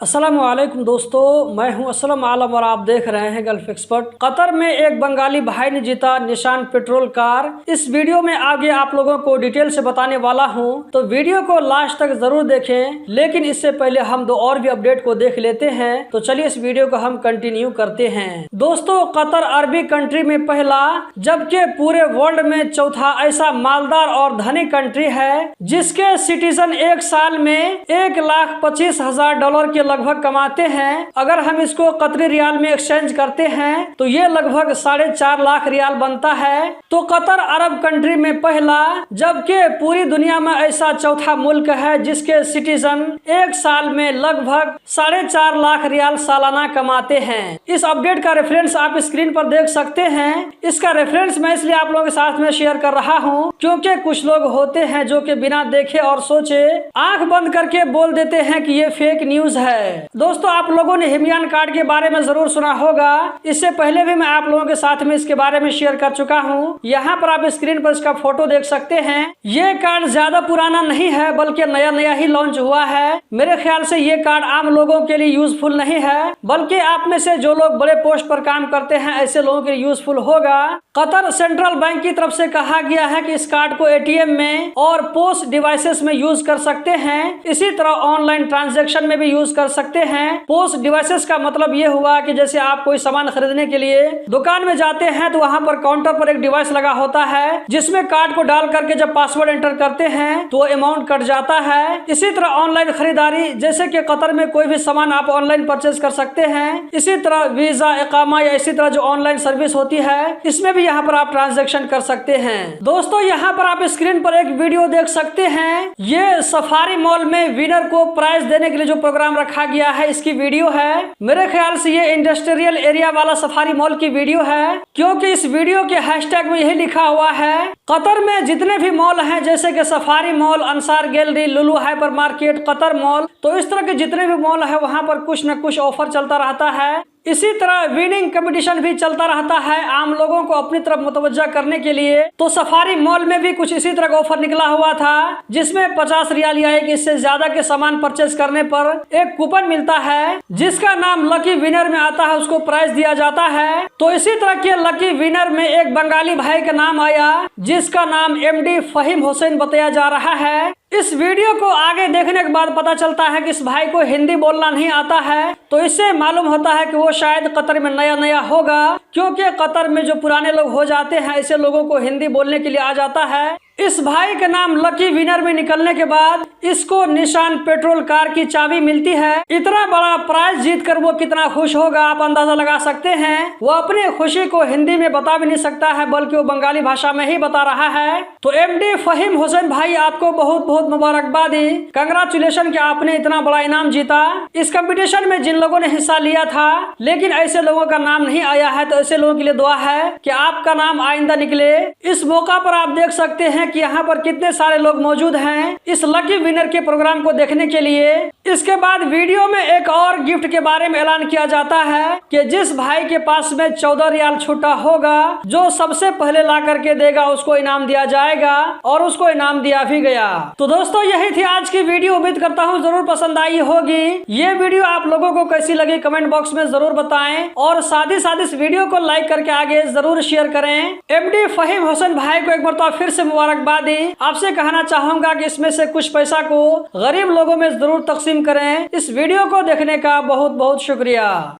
अस्सलामुअलैकुम दोस्तों, मैं हूं असलम आलम और आप देख रहे हैं गल्फ एक्सपर्ट। कतर में एक बंगाली भाई ने जीता निशान पेट्रोल कार। इस वीडियो में आगे आप लोगों को डिटेल से बताने वाला हूं, तो वीडियो को लास्ट तक जरूर देखें। लेकिन इससे पहले हम दो और भी अपडेट को देख लेते हैं। तो चलिए इस वीडियो को हम कंटिन्यू करते हैं। दोस्तों, कतर अरबी कंट्री में पहला जबकि पूरे वर्ल्ड में चौथा ऐसा मालदार और धनी कंट्री है जिसके सिटीजन एक साल में $1,25,000 के लगभग कमाते हैं। अगर हम इसको कतरी रियाल में एक्सचेंज करते हैं तो ये लगभग 4.5 लाख रियाल बनता है। तो कतर अरब कंट्री में पहला जबकि पूरी दुनिया में ऐसा चौथा मुल्क है जिसके सिटीजन एक साल में लगभग 4.5 लाख रियाल सालाना कमाते हैं। इस अपडेट का रेफरेंस आप स्क्रीन पर देख सकते हैं। इसका रेफरेंस मैं इसलिए आप लोगों के साथ में शेयर कर रहा हूँ क्योंकि कुछ लोग होते हैं जो कि बिना देखे और सोचे आंख बंद करके बोल देते हैं कि ये फेक न्यूज है। दोस्तों, आप लोगों ने हिमयान कार्ड के बारे में जरूर सुना होगा। इससे पहले भी मैं आप लोगों के साथ में इसके बारे में शेयर कर चुका हूँ। यहाँ पर आप स्क्रीन पर इसका फोटो देख सकते हैं। ये कार्ड ज्यादा पुराना नहीं है बल्कि नया नया ही लॉन्च हुआ है। मेरे ख्याल से ये कार्ड आम लोगों के लिए यूजफुल नहीं है, बल्कि आप में से जो लोग बड़े पोस्ट पर काम करते हैं ऐसे लोगों के लिए यूजफुल होगा। कतर सेंट्रल बैंक की तरफ से कहा गया है कि इस कार्ड को एटीएम में और पोस्ट डिवाइसेस में यूज कर सकते हैं। इसी तरह ऑनलाइन ट्रांजैक्शन में भी यूज कर सकते हैं। पोस्ट डिवाइसेस का मतलब ये हुआ कि जैसे आप कोई सामान खरीदने के लिए दुकान में जाते हैं तो वहां पर काउंटर पर एक डिवाइस लगा होता है जिसमें कार्ड को डाल करके जब पासवर्ड एंटर करते हैं तो अमाउंट कट जाता है। इसी तरह ऑनलाइन खरीदारी, जैसे कि कतर में कोई भी सामान आप ऑनलाइन परचेज कर सकते हैं। इसी तरह वीजा, इकामा या इसी तरह जो ऑनलाइन सर्विस होती है इसमें भी यहाँ पर आप ट्रांजैक्शन कर सकते हैं। दोस्तों, यहाँ पर आप स्क्रीन पर एक वीडियो देख सकते हैं। ये सफारी मॉल में विनर को प्राइज देने के लिए जो प्रोग्राम रखा गया है इसकी वीडियो है। मेरे ख्याल से ये इंडस्ट्रियल एरिया वाला सफारी मॉल की वीडियो है क्योंकि इस वीडियो के हैशटैग में यही लिखा हुआ है कतर में जितने भी मॉल हैं जैसे कि सफारी मॉल, अंसार गैलरी, लुलु हाइपर मार्केट, कतर मॉल, तो इस तरह के जितने भी मॉल है वहां पर कुछ न कुछ ऑफर चलता रहता है। इसी तरह विनिंग कंपटीशन भी चलता रहता है आम लोगों को अपनी तरफ मुतवज्जा करने के लिए। तो सफारी मॉल में भी कुछ इसी तरह का ऑफर निकला हुआ था जिसमें 50 रियाल या एक इससे ज्यादा के सामान परचेज करने पर एक कूपन मिलता है जिसका नाम लकी विनर में आता है, उसको प्राइज दिया जाता है। तो इसी तरह के लकी विनर में एक बंगाली भाई का नाम आया जिसका नाम एमडी फहीम हुसैन बताया जा रहा है। इस वीडियो को आगे देखने के बाद पता चलता है कि इस भाई को हिंदी बोलना नहीं आता है, तो इससे मालूम होता है कि वो शायद कतर में नया नया होगा क्योंकि कतर में जो पुराने लोग हो जाते हैं ऐसे लोगों को हिंदी बोलने के लिए आ जाता है। इस भाई का नाम लकी विनर में निकलने के बाद इसको निशान पेट्रोल कार की चाबी मिलती है। इतना बड़ा प्राइज जीतकर वो कितना खुश होगा आप अंदाजा लगा सकते हैं। वो अपनी खुशी को हिंदी में बता भी नहीं सकता है बल्कि वो बंगाली भाषा में ही बता रहा है। तो एमडी फहीम हुसैन भाई, आपको बहुत बहुत मुबारकबादी, कंग्रेचुलेशन कि आपने इतना बड़ा इनाम जीता। इस कंपटीशन में जिन लोगों ने हिस्सा लिया था लेकिन ऐसे लोगों का नाम नहीं आया है, तो ऐसे लोगों के लिए दुआ है कि आपका नाम आइंदा निकले। इस मौका पर आप देख सकते हैं कि यहाँ पर कितने सारे लोग मौजूद हैं इस लकी विनर के प्रोग्राम को देखने के लिए। इसके बाद वीडियो में एक और गिफ्ट के बारे में ऐलान किया जाता है कि जिस भाई के पास में 14 रियाल छूटा होगा जो सबसे पहले ला करके देगा उसको इनाम दिया जाएगा, और उसको इनाम दिया भी गया। तो दोस्तों, यही थी आज की वीडियो। उम्मीद करता हूँ जरूर पसंद आई होगी। ये वीडियो आप लोगों को कैसी लगी कमेंट बॉक्स में जरूर बताएं, और साथ ही साथ इस वीडियो को लाइक करके आगे जरूर शेयर करें। एमडी फहीम हुसैन भाई को एक बार फिर से मुबारकबादी। आपसे कहना चाहूंगा कि इसमें से कुछ पैसा को गरीब लोगों में जरूर तकसीम करें। इस वीडियो को देखने का बहुत बहुत शुक्रिया।